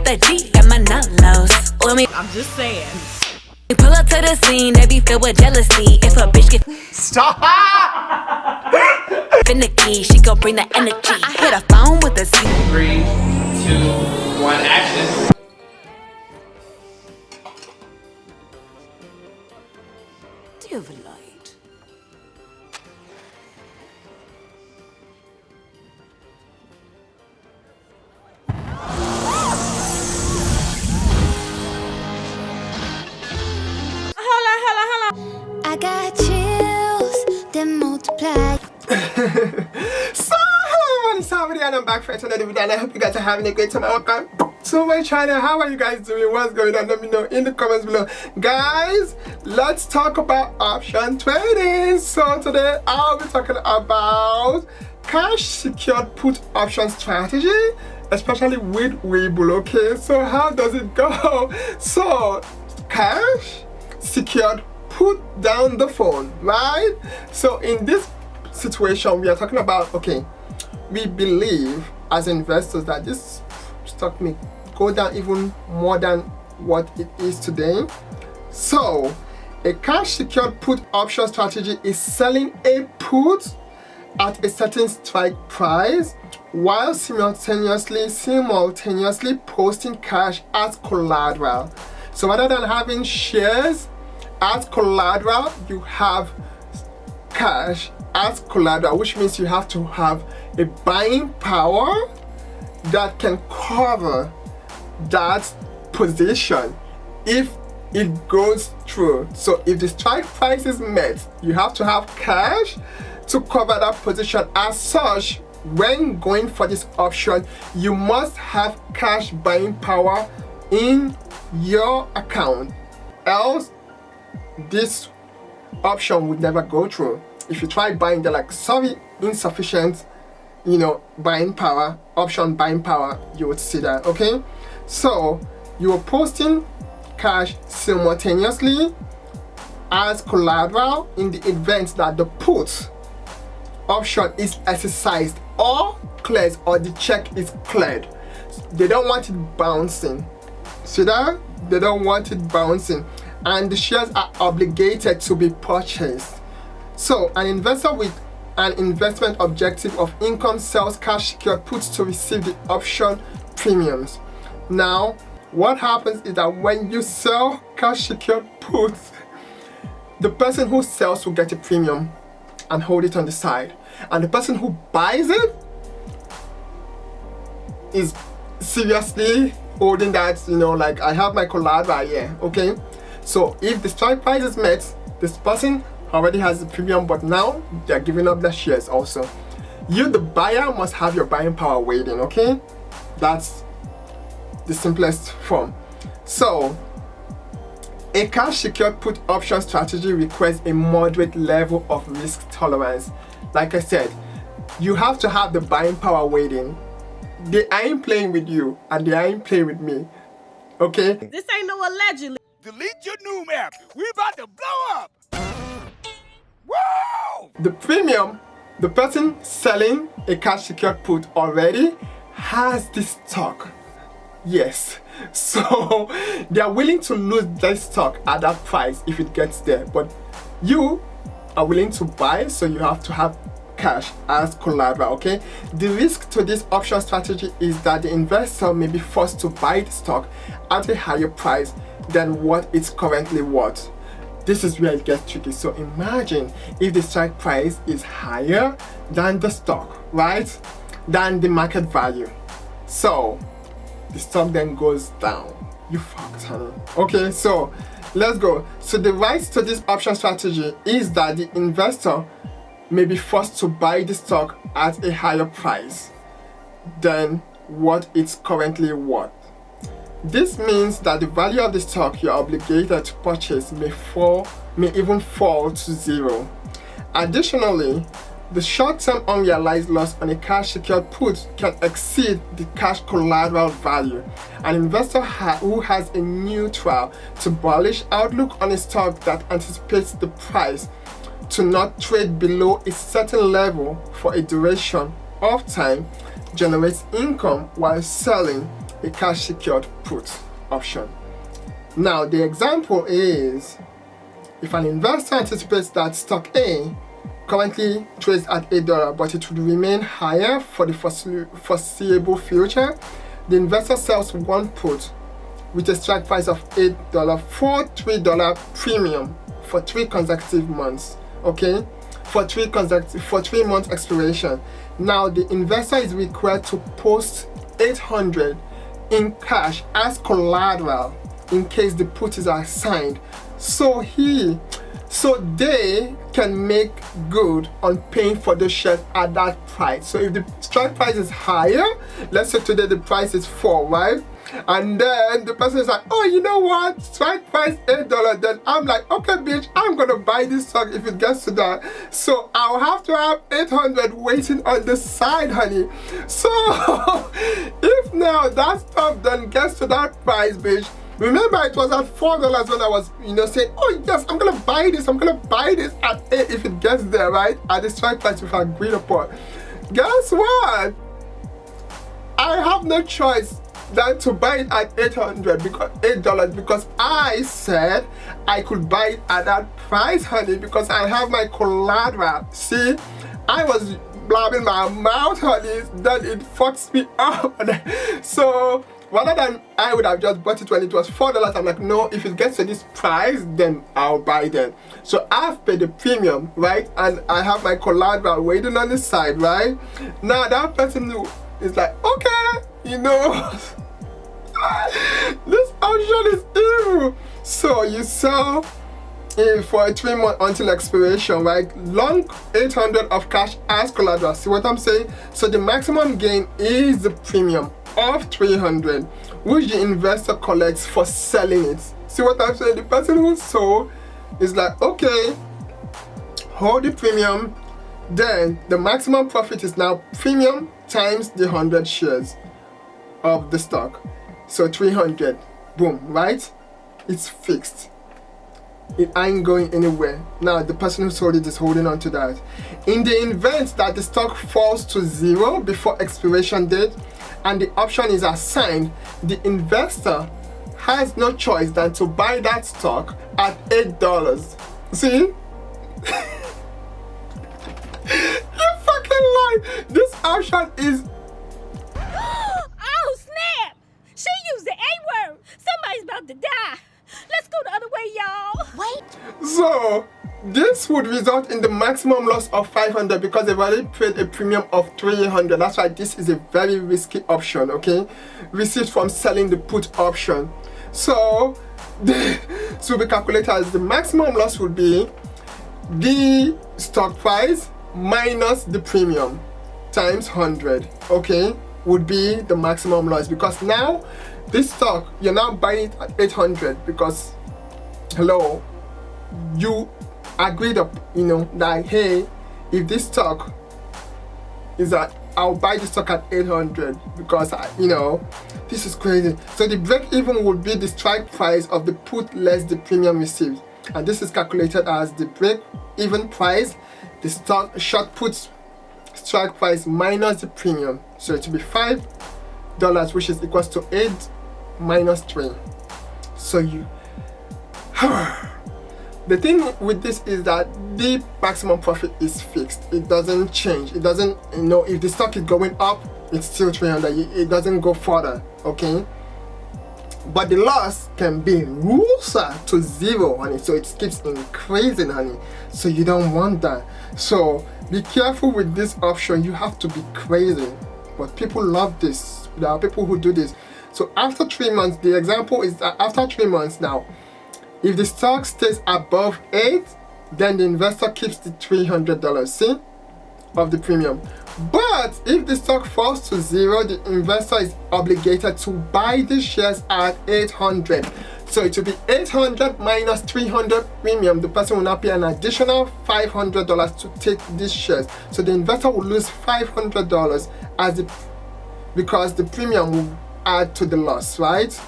got that G, got my nullos. I'm just saying. We pull up to the scene, they be filled with jealousy. If a bitch get stop finicky, she gon' bring the energy. I hit a phone with a 3, 2, 1, action. Dear light. I got chills, then multiply. So hello everyone, it's Harvey and I'm back for another video and I hope you guys are having a great time. Welcome to my channel. How are you guys doing? What's going on? Let me know in the comments below. Guys, let's talk about option trading. So today I'll be talking about cash secured put option strategy, especially with Webull. Okay, so how does it go? So cash secured put down the phone, right? So in this situation we are talking about, okay, we believe as investors that this stock may go down even more than what it is today. So a cash secured put option strategy is selling a put at a certain strike price while simultaneously posting cash as collateral. So rather than having shares as collateral, you have cash as collateral, which means you have to have a buying power that can cover that position if it goes through. So if the strike price is met, you have to have cash to cover that position. As such, when going for this option, you must have cash buying power in your account, else this option would never go through. If you try buying, they're like, sorry, insufficient, buying power, option buying power, you would see that. Okay, so you are posting cash simultaneously as collateral in the event that the put option is exercised or cleared, or the check is cleared. They don't want it bouncing. See that? They don't want it bouncing, and the shares are obligated to be purchased. So an investor with an investment objective of income sells cash secured puts to receive the option premiums. Now what happens is that when you sell cash secured puts, the person who sells will get a premium and hold it on the side, and the person who buys it is seriously holding that, like, I have my collateral here. Okay, so if the strike price is met, this person already has the premium, but now they're giving up their shares also. You, the buyer, must have your buying power waiting. Okay, that's the simplest form. So a cash secured put option strategy requires a moderate level of risk tolerance. Like I said, you have to have the buying power waiting. They ain't playing with you and they ain't playing with me. Okay, this ain't no allegedly. Delete your new map. We about to blow up. Whoa! The premium, the person selling a cash secured put already has this stock. Yes, so they are willing to lose their stock at that price if it gets there, but you are willing to buy, so you have to have cash as collateral. Okay, the risk to this option strategy is that the investor may be forced to buy the stock at a higher price than what it's currently worth. This is where it gets tricky. So imagine if the strike price is higher than the stock, right, than the market value, so the stock then goes down. You fucked, honey. Okay, so let's go. So the risk to this option strategy is that the investor may be forced to buy the stock at a higher price than what it's currently worth. This means that the value of the stock you're obligated to purchase may even fall to zero. Additionally, the short-term unrealized loss on a cash secured put can exceed the cash collateral value. An investor who has a neutral to bullish outlook on a stock that anticipates the price to not trade below a certain level for a duration of time generates income while selling a cash secured put option. Now the example is, if an investor anticipates that stock A currently trades at $8 but it would remain higher for the foreseeable future, the investor sells one put with a strike price of $8 for $3 premium for 3 consecutive months, okay, for 3 months expiration. Now the investor is required to post $800 in cash as collateral in case the put is assigned, so they can make good on paying for the shares at that price. So if the strike price is higher, let's say today the price is 4, right? And then the person is like, oh, you know what, strike price $8. Then I'm like, okay bitch, I'm gonna buy this stock if it gets to that. So I'll have to have $800 waiting on the side, honey. So if now that stuff then gets to that price, bitch, remember it was at $4 when I was, saying, oh yes, I'm gonna buy this at 8 if it gets there, right? At the strike price we've agreed upon. Guess what? I have no choice than to buy it at $8 because I said I could buy it at that price, honey, because I have my collateral. See, I was blabbing my mouth, honey, then it fucks me up. So rather than I would have just bought it when it was $4, I'm like, no, if it gets to this price, then I'll buy them. So I've paid the premium, right? And I have my collateral waiting on the side, right? Now that person who is like, okay, this option is evil. So you sell for a 3 month until expiration, right? Long $800 of cash as collateral. See what I'm saying? So the maximum gain is the premium of $300, which the investor collects for selling it. See what I'm saying? The person who sold is like, okay, hold the premium, then the maximum profit is now premium times the 100 shares of the stock. So 300, boom, right? It's fixed. It ain't going anywhere. Now the person who sold it is holding on to that. In the event that the stock falls to 0 before expiration date and the option is assigned, the investor has no choice than to buy that stock at $8. See? You fucking lie. This option is... Oh snap! She used the A word. Somebody's about to die. Let's go the other way, y'all. Wait. So this would result in the maximum loss of $500 because they've already paid a premium of $300. That's why this is a very risky option, okay? Received from selling the put option. So this will be calculated as the maximum loss would be the stock price minus the premium times 100, okay? Would be the maximum loss, because now this stock, you're now buying it at $800 because, hello, you agreed up, that hey, if this stock is at, I'll buy the stock at $800 because this is crazy. So the break even would be the strike price of the put less the premium received, and this is calculated as the break even price, the stock short put strike price minus the premium. So it will be $5, which is equals to 8 minus 3. So you the thing with this is that the maximum profit is fixed. It doesn't change. It doesn't, if the stock is going up, it's still 300. It doesn't go further, okay? But the loss can be closer to 0, honey. So it keeps increasing, honey. So you don't want that. So be careful with this option. You have to be crazy. But people love this. There are people who do this. So after 3 months, the example is that after 3 months now, if the stock stays above 8, then the investor keeps the $300, see, of the premium. But if the stock falls to 0, the investor is obligated to buy the shares at $800. So it will be $800 minus $300 premium. The person will now pay an additional $500 to take these shares. So the investor will lose $500 because the premium will add to the loss, right?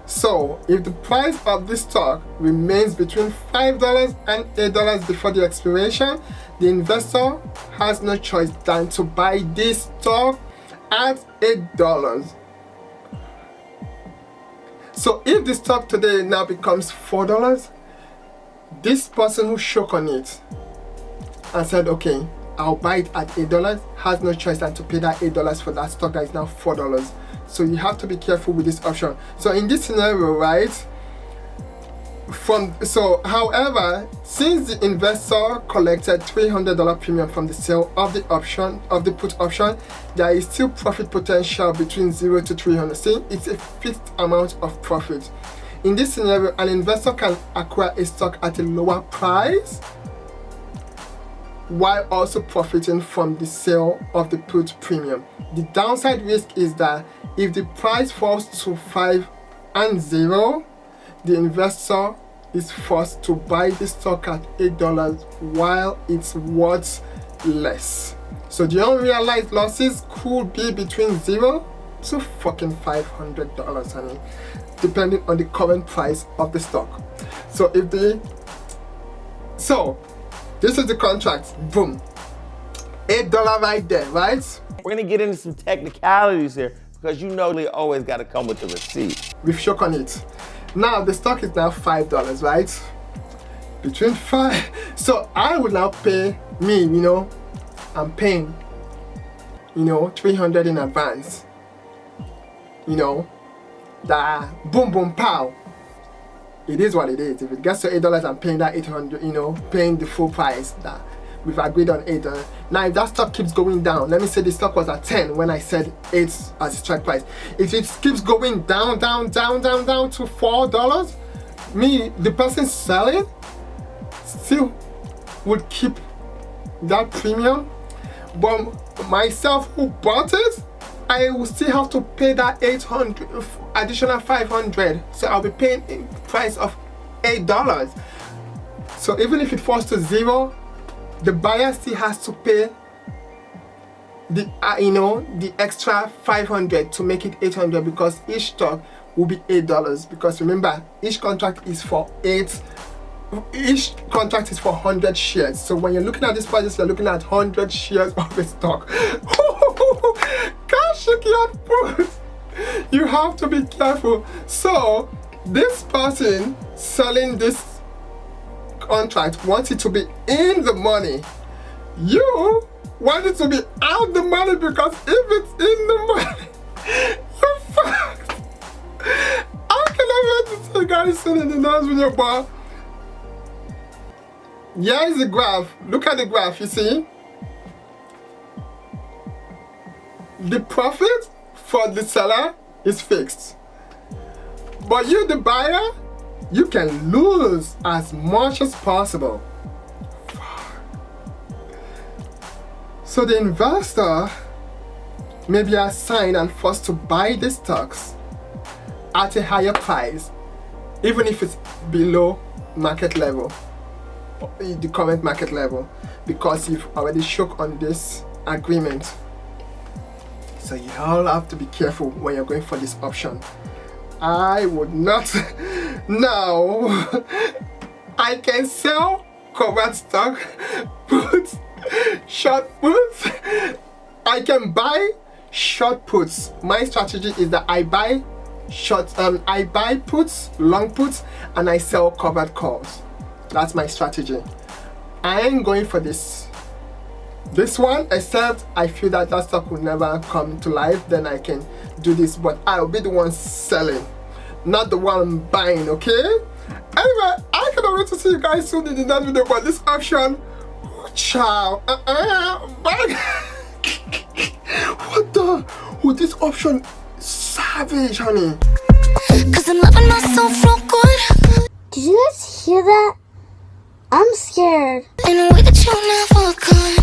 So if the price of this stock remains between $5 and $8 before the expiration, the investor has no choice than to buy this stock at $8. So if the stock today now becomes $4, this person who shook on it and said, okay, I'll buy it at $8, has no choice than to pay that $8 for that stock that is now $4. So you have to be careful with this option. So in this scenario, right, however, since the investor collected $300 premium from the sale of the put option, there is still profit potential between 0 to 300. See, it's a fixed amount of profit. In this scenario, an investor can acquire a stock at a lower price while also profiting from the sale of the put premium. The downside risk is that if the price falls to 5 and 0, the investor is forced to buy the stock at $8 while it's worth less. So the unrealized losses could be between 0 to fucking $500, honey, depending on the current price of the stock. So this is the contract. Boom, $8 right there, right? We're gonna get into some technicalities here because you know they always gotta come with the receipt. We've shook on it. Now the stock is now $5, right? Between 5. So I will now pay I'm paying, $300 in advance. The boom boom pow. It is what it is. If it gets to $8, I'm paying that $800, paying the full price that we've agreed on $8. Now if that stock keeps going down, let me say the stock was at 10 when I said 8 as a strike price. If it keeps going down to $4, the person selling still would keep that premium, but myself who bought it, I will still have to pay that $800 additional $500. So I'll be paying a price of $8. So even if it falls to 0, the buyer still has to pay the the extra $500 to make it $800, because each stock will be $8. Because remember, each contract is for 100 shares. So when you're looking at this price, you're looking at 100 shares of a stock. Gosh, you have to be careful. So this person selling this contract wants it to be in the money. You want it to be out the money, because if it's in the money, you're fucked. I cannot wait to see you guys soon in the next video, but here is the graph. Look at the graph, you see? The profit for the seller is fixed. But you, the buyer, you can lose as much as possible. So the investor may be assigned and forced to buy the stocks at a higher price, even if it's below market level, the current market level, because you've already shook on this agreement. So you all have to be careful when you're going for this option. I would not. Now, I can sell covered stock, puts, short puts. I can buy short puts. My strategy is that I buy puts, long puts, and I sell covered calls. That's my strategy. I ain't going for this one, except I feel that stock will never come to life. Then I can do this, but I'll be the one selling, not the one buying. Okay, anyway, I cannot wait to see you guys soon in the next video. But this option, ciao. Bye. What the? Oh, this option, savage, honey. Cause I'm loving myself real good. Did you guys hear that? I'm scared. In a way that you never could.